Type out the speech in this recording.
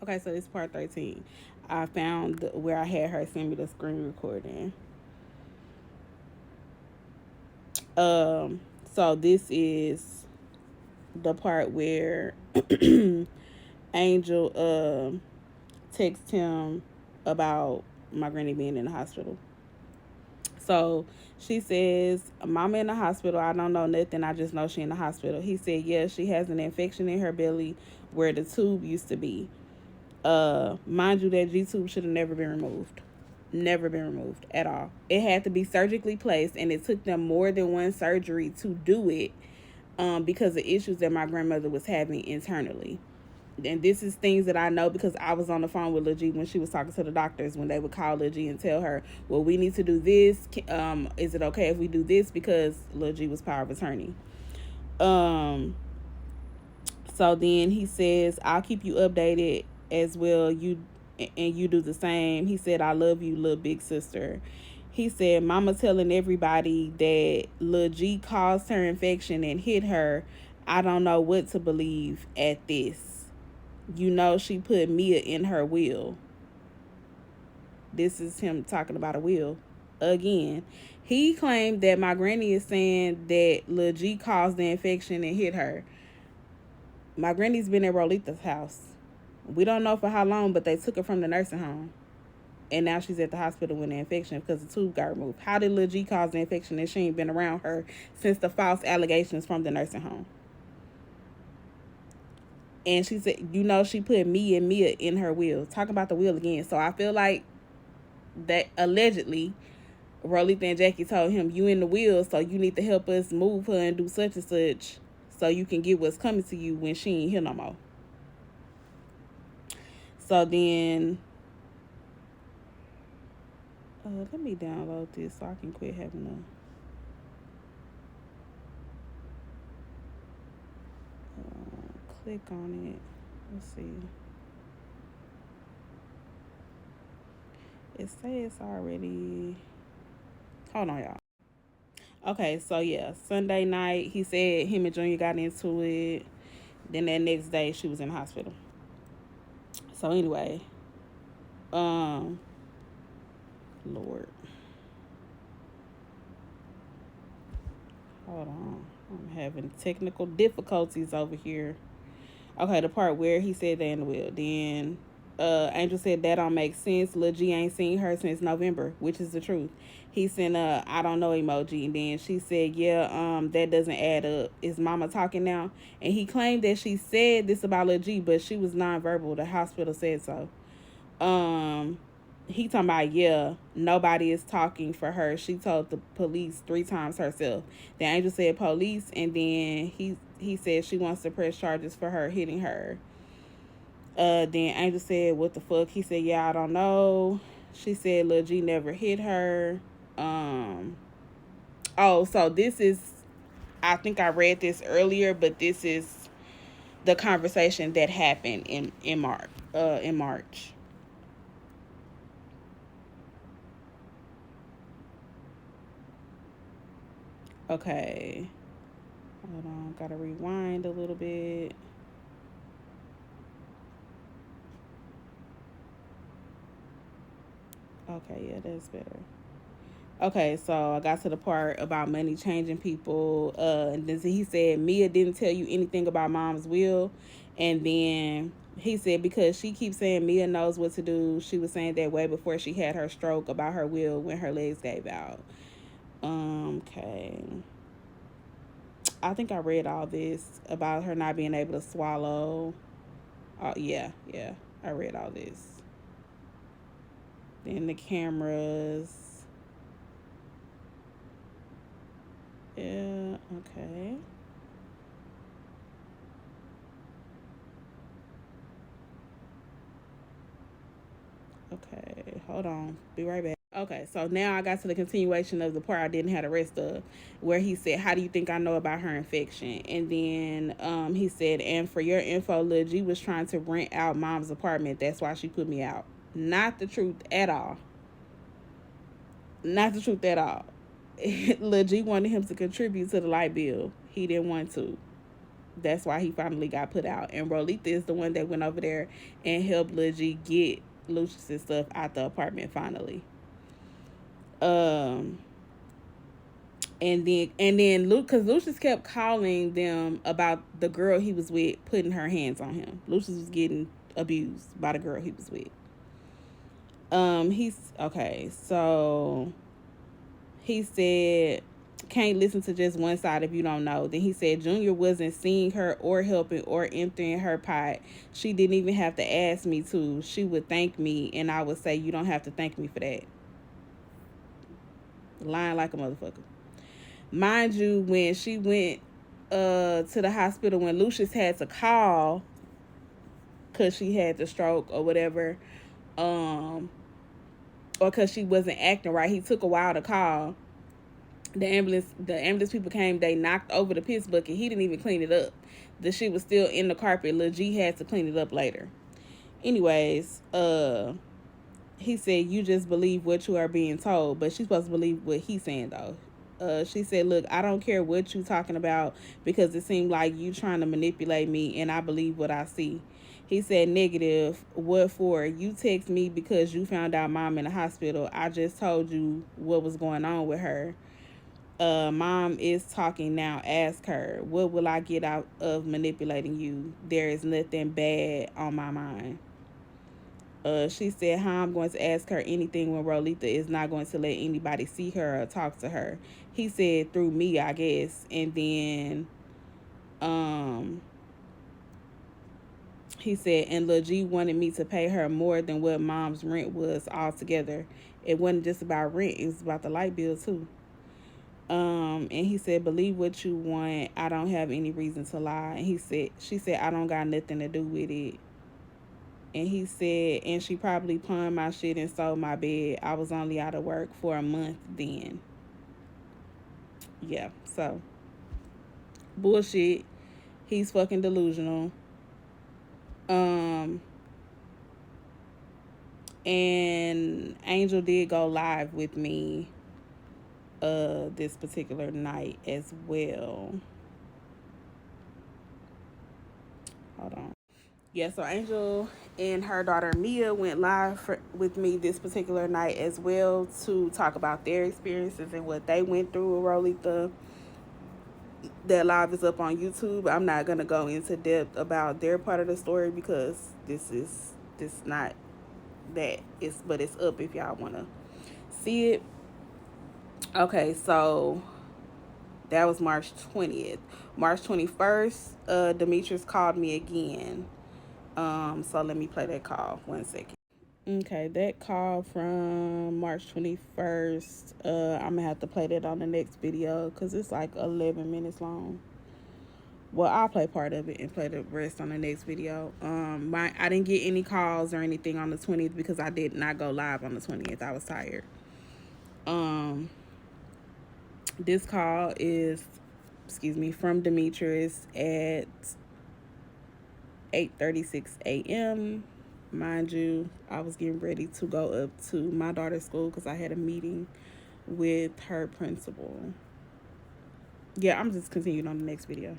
Okay, so this is part 13. I found where I had her send me the screen recording. Um, so this is the part where Angel texts him about my granny being in the hospital. So she says, Mama in the hospital. I don't know nothing. I just know she in the hospital. He said, yeah, she has an infection in her belly where the tube used to be. Mind you, that G tube should have never been removed. Never been removed at all. It had to be surgically placed, and it took them more than one surgery to do it, because of issues that my grandmother was having internally. And this is things that I know because I was on the phone with Lil G when she was talking to the doctors, when they would call Lil G and tell her, well, we need to do this. Is it okay if we do this? Because Lil G was power of attorney. Um, so then he says, I'll keep you updated as well. And you do the same. He said, I love you, little big sister. He said, Mama telling everybody that Lil G caused her infection and hit her. I don't know what to believe at this. You know, she put Mia in her will. This is him talking about a will again. He claimed that my granny is saying that Lil G caused the infection and hit her. My granny's been at Rolita's house. We don't know for how long, but they took her from the nursing home. And now she's at the hospital with an infection because the tube got removed. How did Lil G cause the infection and she ain't been around her since the false allegations from the nursing home? And she said, you know, she put me and Mia in her will. Talk about the will again. So I feel like that allegedly Rolita and Jackie told him, you in the will, so you need to help us move her and do such and such so you can get what's coming to you when she ain't here no more. So then, let me download this so I can quit having to click on it. Let's see. It says already. Hold on, y'all. Okay, so yeah, Sunday night, he said him and Junior got into it. Then that next day, she was in the hospital. So anyway, um, Lord, hold on, I'm having technical difficulties over here. Okay, the part where he said they in the will. Then Angel said that don't make sense. Lil G ain't seen her since November, which is the truth. He sent a I don't know emoji, and then she said, yeah, that doesn't add up. Is Mama talking now? And he claimed that she said this about Lil G, but she was nonverbal. The hospital said so. Um, he talking about, yeah, nobody is talking for her. She told the police 3 times herself. Then Angel said police, and then he said she wants to press charges for her hitting her. Then Angel said, what the fuck? He said, yeah, I don't know. She said Lil G never hit her. Um oh, so this is, I think I read this earlier, but this is the conversation that happened in March. In March. Okay. Hold on, gotta rewind a little bit. Okay, yeah, that's better. Okay, so I got to the part about money changing people. And then he said Mia didn't tell you anything about Mom's will, and then he said because she keeps saying Mia knows what to do. She was saying that way before she had her stroke about her will when her legs gave out. Okay, I think I read all this about her not being able to swallow. Oh yeah, yeah, I read all this. Then the cameras. Yeah, okay. Okay, hold on. Be right back. Okay, so now I got to the continuation of the part I didn't have the rest of, where he said, how do you think I know about her infection? And then he said, and for your info, Lil G was trying to rent out Mom's apartment. That's why she put me out. Not the truth at all. Not the truth at all. Lil G wanted him to contribute to the light bill. He didn't want to. That's why he finally got put out. And Rolita is the one that went over there and helped Lil G get Lucius's stuff out the apartment finally. Um, and then Luke, because Lucius kept calling them about the girl he was with putting her hands on him. Lucius was getting abused by the girl he was with. He's okay. So he said, can't listen to just one side if you don't know. Then he said Junior wasn't seeing her or helping or emptying her pot. She didn't even have to ask me to. She would thank me, and I would say, you don't have to thank me for that. Lying like a motherfucker. Mind you, when she went to the hospital, when Lucius had to call because she had the stroke or whatever, or because she wasn't acting right, he took a while to call. The ambulance people came. They knocked over the piss bucket. He didn't even clean it up. The shit was still in the carpet. Lil G had to clean it up later. Anyways, he said, you just believe what you are being told, but she's supposed to believe what he's saying though. She said, look, I don't care what you talking about because it seemed like you trying to manipulate me, and I believe what I see. He said, negative. What for? You text me because you found out mom in the hospital. I just told you what was going on with her. Mom is talking now. Ask her, what will I get out of manipulating you? There is nothing bad on my mind. She said, how I'm going to ask her anything when Rolita is not going to let anybody see her or talk to her. He said, through me, I guess. And then he said, and Lil G wanted me to pay her more than what mom's rent was altogether. It wasn't just about rent, it was about the light bill too. And he said, believe what you want. I don't have any reason to lie. And she said, I don't got nothing to do with it. And he said, and she probably pawned my shit and sold my bed. I was only out of work for a month then. Yeah, so bullshit. He's fucking delusional. And Angel did go live with me this particular night as well. Hold on. Yeah, so Angel and her daughter Mia went live with me this particular night as well to talk about their experiences and what they went through with Rolita. That live is up on YouTube. I'm not gonna go into depth about their part of the story because this not that. But it's up if y'all wanna see it. Okay, so that was March 20th. March 21st, Demetrius called me again. So let me play that call. 1 second. Okay, that call from March 21st. I'm gonna have to play that on the next video because it's like 11 minutes long. Well, I'll play part of it and play the rest on the next video. I didn't get any calls or anything on the 20th because I did not go live on the 20th. I was tired. This call is, from Demetrius at 8:36 a.m. Mind you, I was getting ready to go up to my daughter's school because I had a meeting with her principal. Yeah, I'm just continuing on the next video.